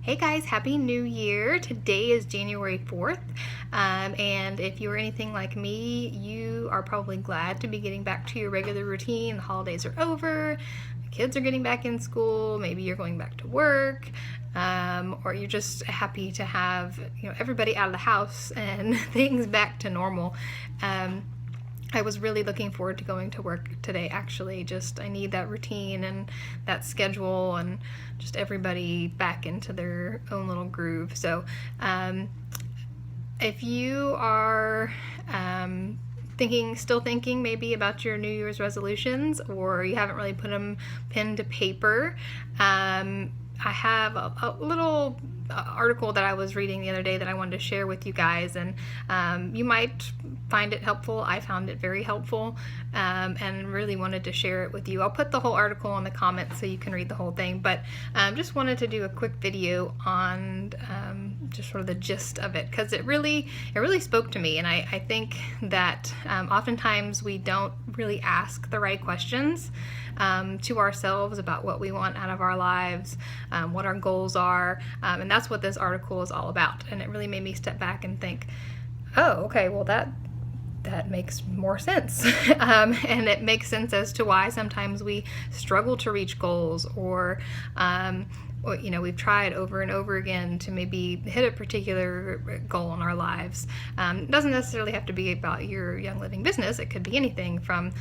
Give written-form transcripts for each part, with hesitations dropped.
Hey guys, Happy New Year. Today is January 4th, and if you're anything like me, you are probably glad to be getting back to your regular routine. The holidays are over, the kids are getting back in school, maybe you're going back to work, or you're just happy to have everybody out of the house and things back to normal. I was really looking forward to going to work today, actually. I need that routine and that schedule and just everybody back into their own little groove. So if you are still thinking maybe about your New Year's resolutions, or you haven't really put them pen to paper, I have a little article that I was reading the other day that I wanted to share with you guys, and you might find it helpful. I found it very helpful, and really wanted to share it with you. I'll put the whole article in the comments so you can read the whole thing, but just wanted to do a quick video on just sort of the gist of it, because it really spoke to me. And I think that oftentimes we don't really ask the right questions to ourselves about what we want out of our lives, what our goals are, and that's what this article is all about. And it really made me step back and think, oh, okay, well that makes more sense. And it makes sense as to why sometimes we struggle to reach goals, or we've tried over and over again to maybe hit a particular goal in our lives. It doesn't necessarily have to be about your Young Living business. It could be anything from,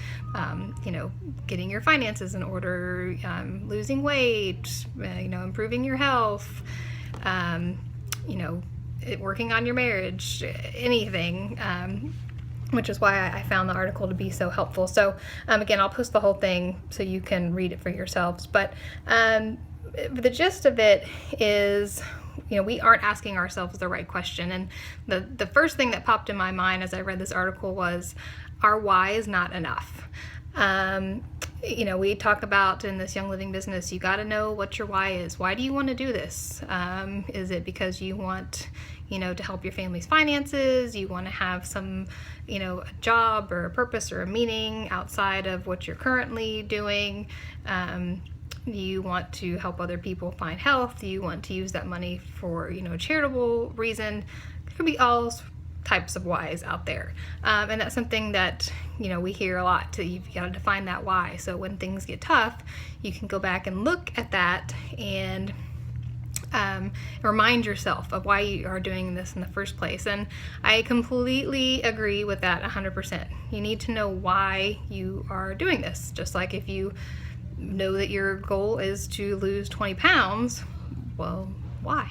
getting your finances in order, losing weight, improving your health, working on your marriage, anything. Which is why I found the article to be so helpful. So again, I'll post the whole thing so you can read it for yourselves. But the gist of it is, we aren't asking ourselves the right question. And the first thing that popped in my mind as I read this article was, our why is not enough. We talk about in this Young Living business, you got to know what your why is. Why do you want to do this? Is it because you want, to help your family's finances? You want to have some, a job or a purpose or a meaning outside of what you're currently doing? You want to help other people find health? You want to use that money for, a charitable reason? It could be all types of whys out there. And that's something that, we hear a lot, too. You've got to define that why. So when things get tough, you can go back and look at that and remind yourself of why you are doing this in the first place. And I completely agree with that 100%. You need to know why you are doing this. Just like if you know that your goal is to lose 20 pounds, well, why?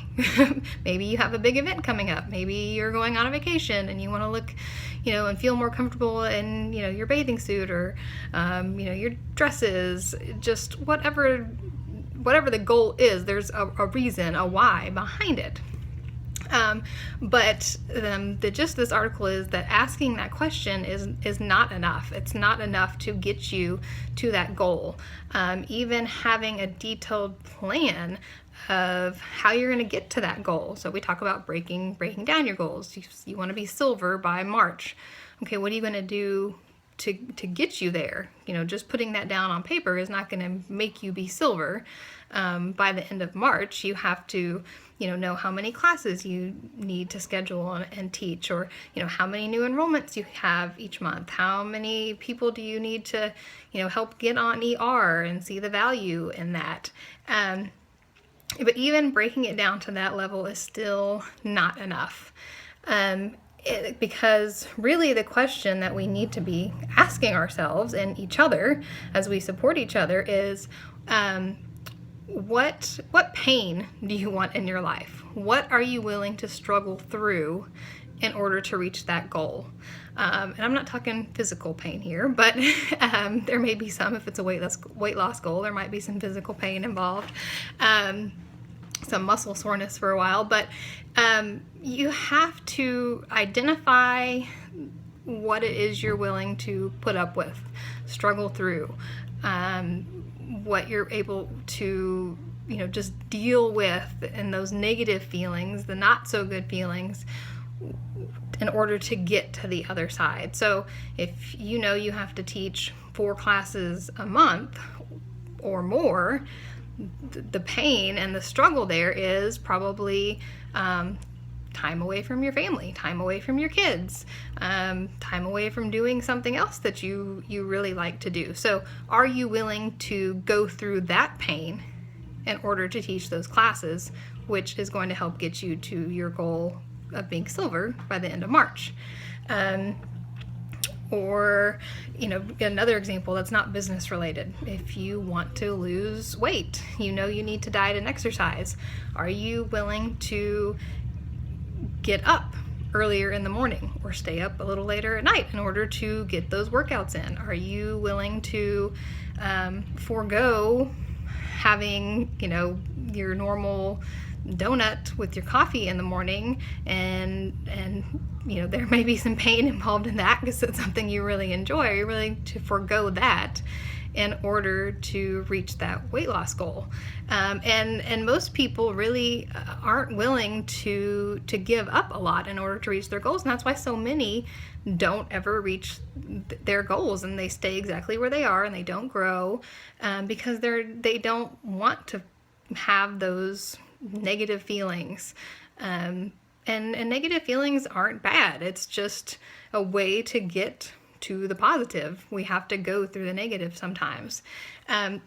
Maybe you have a big event coming up. Maybe you're going on a vacation and you want to look, and feel more comfortable in, your bathing suit, or, your dresses, just whatever the goal is, there's a reason, a why behind it. But the gist of this article is that asking that question is not enough. It's not enough to get you to that goal. Even having a detailed plan of how you're going to get to that goal. So we talk about breaking down your goals. You want to be silver by March. Okay, what are you going to do to get you there? Just putting that down on paper is not going to make you be silver. By the end of March, you have to, know how many classes you need to schedule and teach, or, how many new enrollments you have each month. How many people do you need to, help get on ER and see the value in that. But even breaking it down to that level is still not enough. Because really the question that we need to be asking ourselves and each other as we support each other is, what pain do you want in your life? What are you willing to struggle through in order to reach that goal? And I'm not talking physical pain here, but there may be some. If it's a weight loss goal, there might be some physical pain involved. Some muscle soreness for a while, but you have to identify what it is you're willing to put up with, struggle through, what you're able to, just deal with, and those negative feelings, the not so good feelings, in order to get to the other side. So if you have to teach 4 classes a month or more, the pain and the struggle there is probably time away from your family, time away from your kids, time away from doing something else that you really like to do. So are you willing to go through that pain in order to teach those classes, which is going to help get you to your goal of being silver by the end of March? Or, another example that's not business related. If you want to lose weight, you need to diet and exercise. Are you willing to get up earlier in the morning or stay up a little later at night in order to get those workouts in? Are you willing to forego having, your normal donut with your coffee in the morning, and there may be some pain involved in that because it's something you really enjoy? Are you willing to forego that in order to reach that weight loss goal? And most people really aren't willing to give up a lot in order to reach their goals, and that's why so many don't ever reach their goals, and they stay exactly where they are and they don't grow, because they don't want to have those negative feelings. And negative feelings aren't bad. It's just a way to get to the positive. We have to go through the negative sometimes.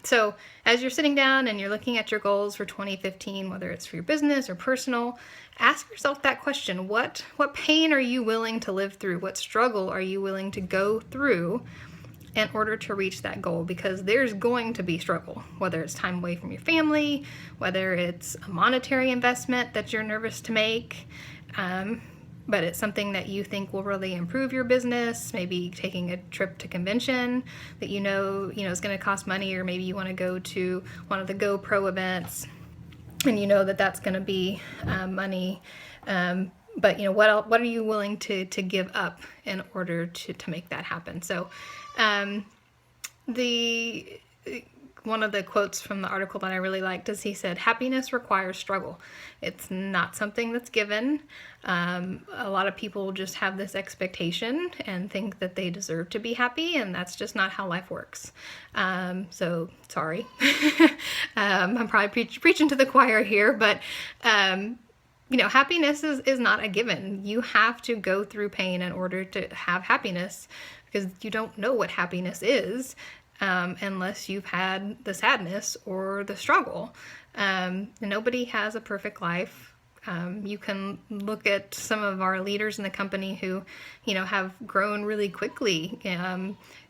So as you're sitting down and you're looking at your goals for 2015, whether it's for your business or personal, ask yourself that question. What pain are you willing to live through? What struggle are you willing to go through in order to reach that goal? Because there's going to be struggle, whether it's time away from your family, whether it's a monetary investment that you're nervous to make, but it's something that you think will really improve your business, maybe taking a trip to convention that you know is going to cost money, or maybe you want to go to one of the GoPro events and that's going to be money. But what are you willing to give up in order to make that happen? So one of the quotes from the article that I really liked is he said, "Happiness requires struggle. It's not something that's given." A lot of people just have this expectation and think that they deserve to be happy, and that's just not how life works. So sorry. I'm probably preaching to the choir here, but happiness is not a given. You have to go through pain in order to have happiness, because you don't know what happiness is unless you've had the sadness or the struggle. Nobody has a perfect life. You can look at some of our leaders in the company who, have grown really quickly.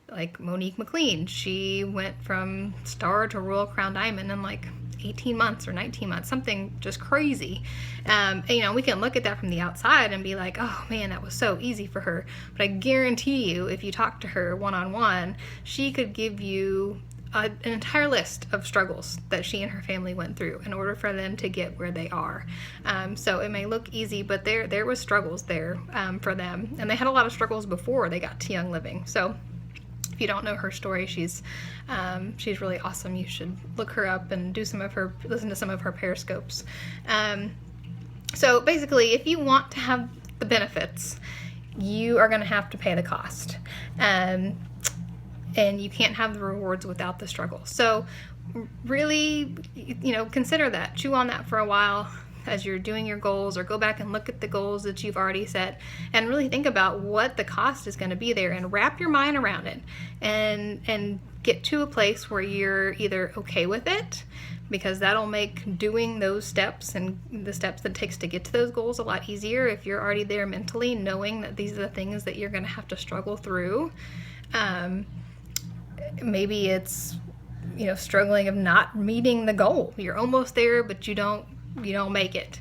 Like Monique McLean, she went from star to Royal Crown Diamond in like 18 months or 19 months, something just crazy. And, we can look at that from the outside and be like, oh man, that was so easy for her. But I guarantee you, if you talk to her one-on-one, she could give you an entire list of struggles that she and her family went through in order for them to get where they are. So it may look easy, but there was struggles there for them. And they had a lot of struggles before they got to Young Living. So if you don't know her story, she's really awesome. You should look her up and listen to some of her periscopes. So basically, if you want to have the benefits, you are going to have to pay the cost. And you can't have the rewards without the struggle. So really, consider that. Chew on that for a while as you're doing your goals, or go back and look at the goals that you've already set and really think about what the cost is going to be there, and wrap your mind around it, and get to a place where you're either okay with it, because that'll make doing those steps and the steps that it takes to get to those goals a lot easier if you're already there mentally, knowing that these are the things that you're going to have to struggle through. Maybe it's struggling of not meeting the goal. You're almost there, but you don't make it.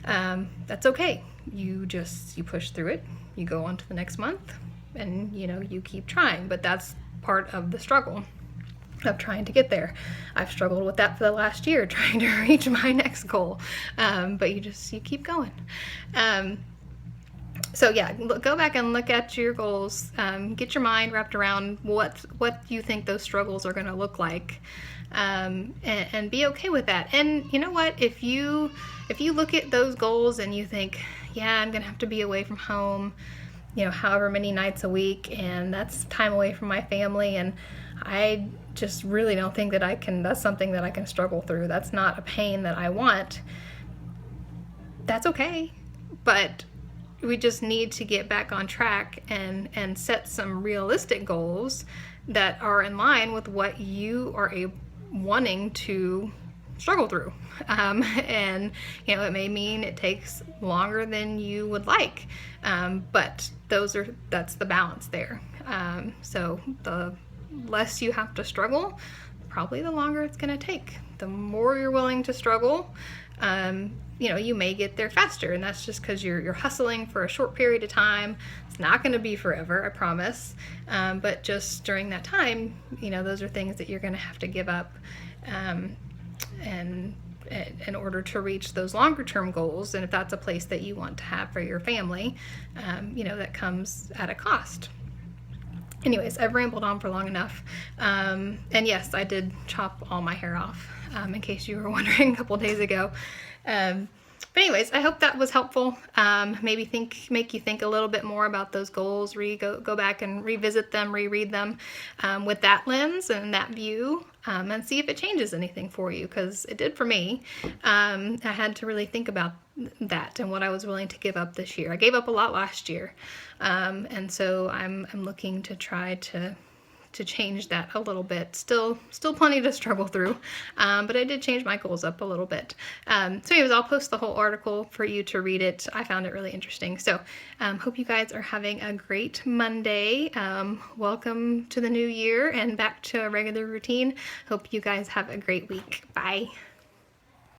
That's okay. You push through it. You go on to the next month, and you keep trying. But that's part of the struggle of trying to get there. I've struggled with that for the last year, trying to reach my next goal. But you keep going. So yeah, go back and look at your goals. Get your mind wrapped around what you think those struggles are going to look like, and be okay with that. And you know what? If you look at those goals and you think, yeah, I'm going to have to be away from home, however many nights a week, and that's time away from my family, and I just really don't think that that's something that I can struggle through. That's not a pain that I want. That's okay. But we just need to get back on track and set some realistic goals that are in line with what you are wanting to struggle through. And it may mean it takes longer than you would like, but that's the balance there. So the less you have to struggle, probably the longer it's going to take. The more you're willing to struggle, you may get there faster, and that's just because you're hustling for a short period of time. It's not going to be forever, I promise. But just during that time, those are things that you're going to have to give up, and in order to reach those longer term goals. And if that's a place that you want to have for your family, that comes at a cost. Anyways, I've rambled on for long enough. And yes, I did chop all my hair off, in case you were wondering a couple days ago. But anyways, I hope that was helpful. Maybe make you think a little bit more about those goals. Go back and revisit them, reread them with that lens and that view, and see if it changes anything for you, because it did for me. I had to really think about that and what I was willing to give up this year. I gave up a lot last year, and so I'm looking to try to change that a little bit. Still plenty to struggle through, but I did change my goals up a little bit. So anyways, I'll post the whole article for you to read it. I found it really interesting. So hope you guys are having a great Monday. Welcome to the new year and back to a regular routine. Hope you guys have a great week. Bye.